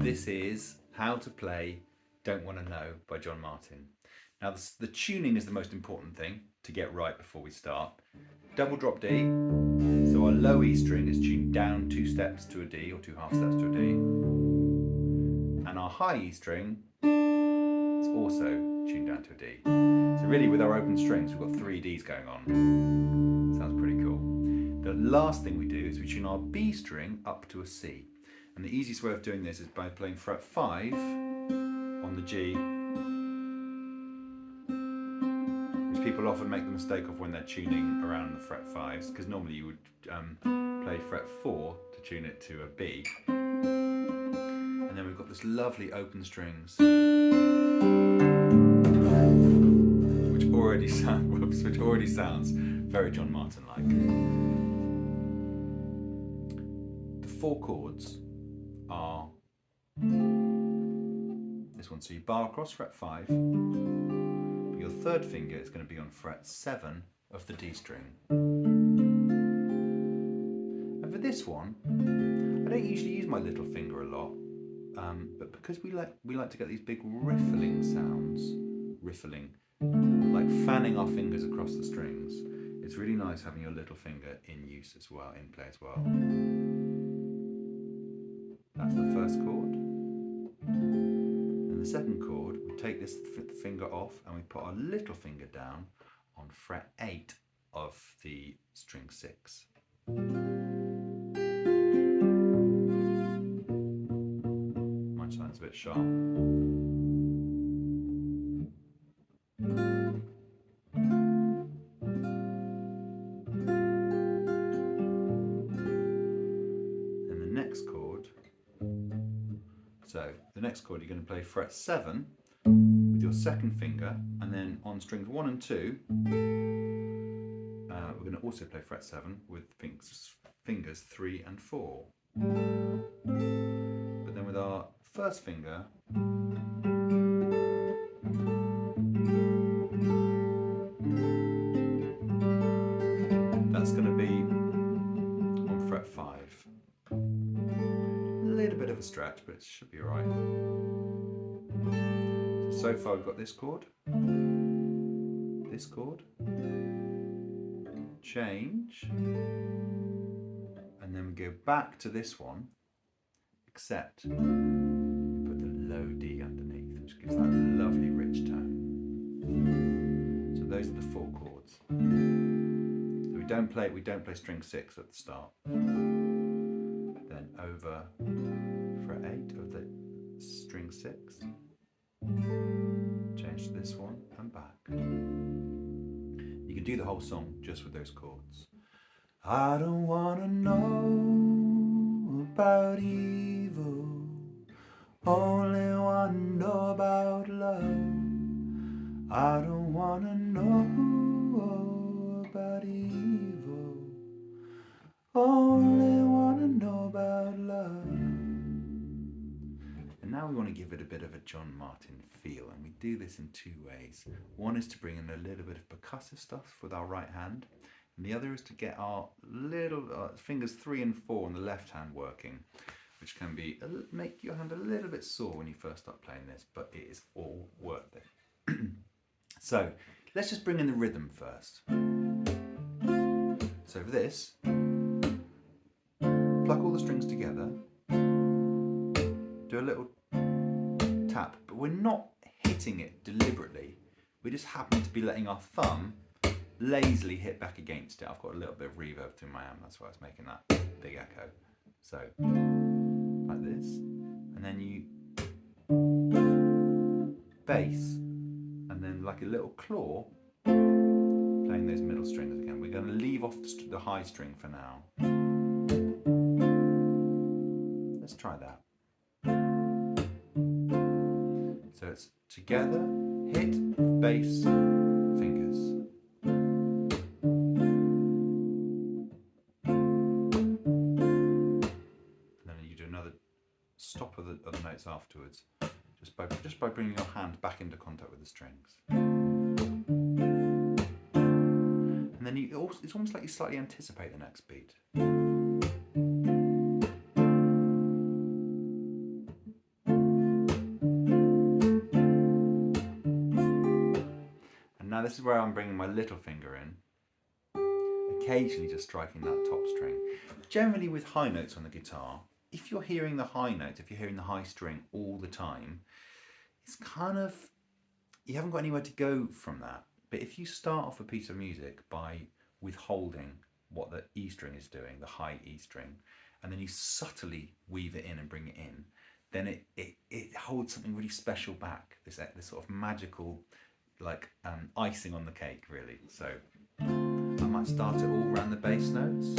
This is How to Play Don't Want to Know by John Martyn. Now the tuning is the most important thing to get right before we start. Double drop D, so our low E string is tuned down 2 steps to a D or 2 half steps to a D. And our high E string is also tuned down to a D. So really with our open strings we've got 3 Ds going on. Sounds pretty cool. The last thing we do is we tune our B string up to a C. And the easiest way of doing this is by playing fret 5 on the G, which people often make the mistake of when they're tuning around the fret 5s, because normally you would play fret 4 to tune it to a B. And then we've got this lovely open strings, which already sounds very John Martyn-like. The 4 chords are this one. So you bar across fret 5, but your third finger is going to be on fret 7 of the D string. And for this one, I don't usually use my little finger a lot, but because we like to get these big riffling sounds, like fanning our fingers across the strings, it's really nice having your little finger in use as well, in play as well. That's the first chord. And the second chord, we take this finger off and we put our little finger down on fret 8 of the string 6. Might sound a bit sharp. So the next chord you're going to play fret 7 with your second finger, and then on strings 1 and 2 we're going to also play fret 7 with fingers 3 and 4. But then with our first finger that's going to be on fret 5. A little bit of a stretch, but it should be alright. So far we've got this chord, change, and then we go back to this one, except put the low D underneath, which gives that lovely rich tone. So those are the 4 chords. So we don't play string 6 at the start. Then over fret 8 of the string 6, change to this one and back. You can do the whole song just with those chords. I don't want to know about evil, only want to know about love. I don't want to know about evil, only want to know about love. And now we want to give it a bit of a John Martyn feel, and we do this in 2 ways. One is to bring in a little bit of percussive stuff with our right hand, and the other is to get our little fingers 3 and 4 on the left hand working, which can make your hand a little bit sore when you first start playing this, but it is all worth it. So let's just bring in the rhythm first. So for this, pluck all the strings together, do a little tap, but we're not hitting it deliberately. We just happen to be letting our thumb lazily hit back against it. I've got a little bit of reverb to my amp, that's why it's making that big echo. So, like this, and then you bass, and then like a little claw, play playing those middle strings again. We're going to leave off the high string for now. Let's try that. So it's together, hit, bass, fingers. And then you do another stop of the notes afterwards, just by bringing your hand back into contact with the strings. And then it's almost like you slightly anticipate the next beat. And now this is where I'm bringing my little finger in, occasionally just striking that top string. Generally with high notes on the guitar, if you're hearing the high notes, if you're hearing the high string all the time, it's kind of, you haven't got anywhere to go from that. But if you start off a piece of music by withholding what the E string is doing, the high E string, and then you subtly weave it in and bring it in, then it holds something really special back, this sort of magical, like icing on the cake, really. So I might start it all around the bass notes,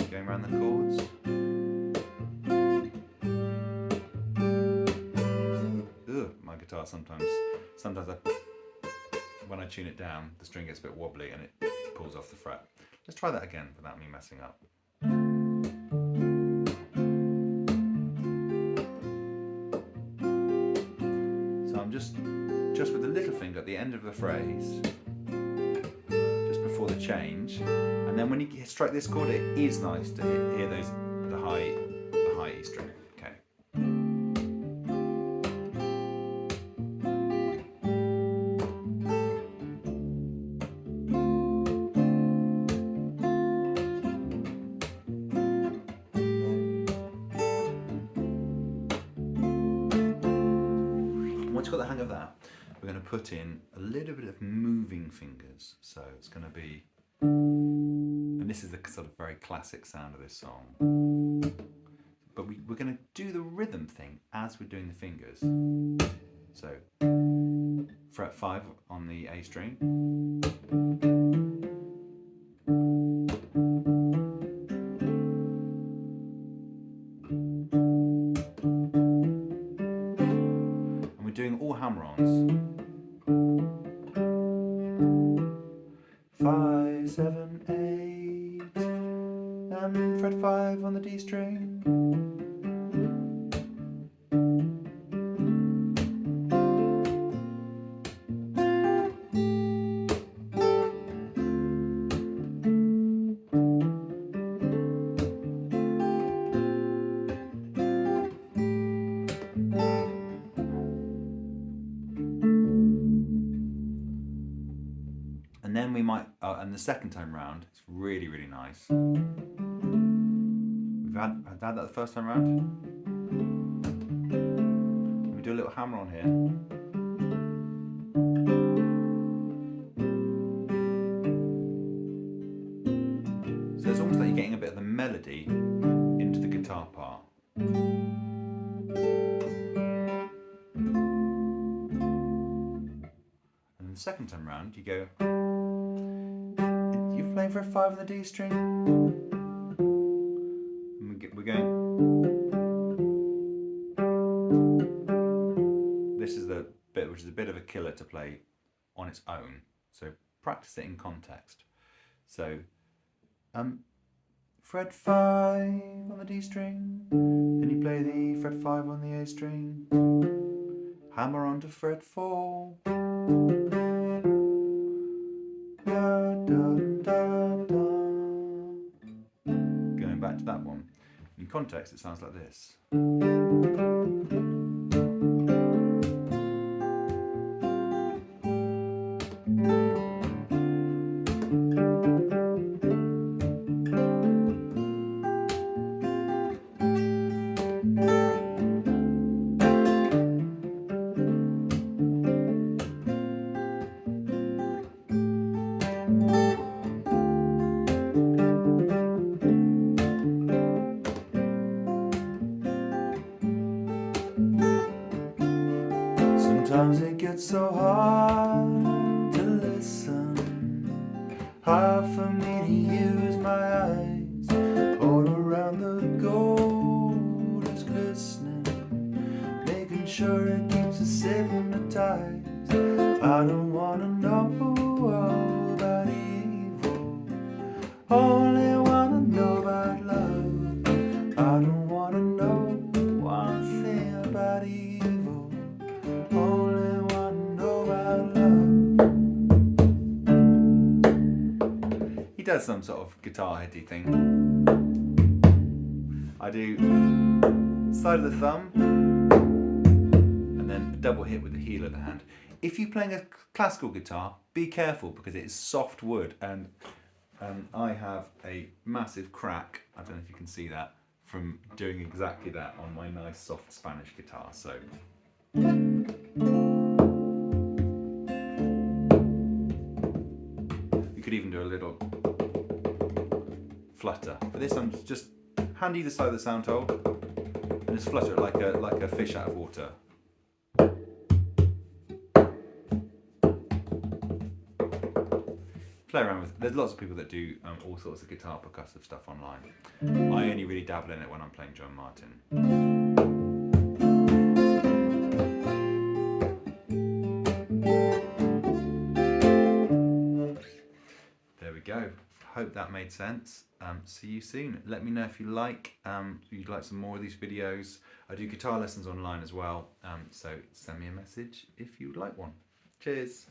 going around the chords. Ugh, my guitar sometimes when I tune it down, the string gets a bit wobbly and it pulls off the fret. Let's try that again without me messing up. So I'm just with the little finger at the end of the phrase, just before the change, and then when you strike this chord, it is nice to hear the high E string. Okay. Once you've got the hang of that, we're going to put in a little bit of moving fingers. So it's going to be, and this is the sort of very classic sound of this song, but we're going to do the rhythm thing as we're doing the fingers. So fret 5 on the A string, and we're doing all hammer-ons. 5, 7, 8, and fret 5 on the D string. And then we might, and the second time round, it's really, really nice. We've had that the first time round. We do a little hammer on here. So it's almost like you're getting a bit of the melody into the guitar part. And the second time round, you go, you're playing fret 5 on the D string, and we're going, this is the bit which is a bit of a killer to play on its own, so practice it in context. So fret 5 on the D string, then you play the fret 5 on the A string, hammer onto fret 4, going back to that one. In context, it sounds like this. Sometimes it gets so hard to listen hard for me to use my eyes. All around the gold is glistening, making sure it keeps us hypnotized. I don't wanna know all about evil, only wanna know about love. I don't wanna know one thing about evil, only wanna know about love. He does some sort of guitar heady thing. I do side of the thumb and then a double hit with the heel of the hand. If you're playing a classical guitar, be careful because it is soft wood, and I have a massive crack, I don't know if you can see that, from doing exactly that on my nice soft Spanish guitar. So you could even do a little flutter. For this I'm just hand either side of the sound hole and just flutter it like a fish out of water. Play around with. There's lots of people that do all sorts of guitar percussive stuff online. I only really dabble in it when I'm playing John Martyn. There we go. Hope that made sense. See you soon. Let me know if you'd like some more of these videos. I do guitar lessons online as well, so send me a message if you would like one. Cheers.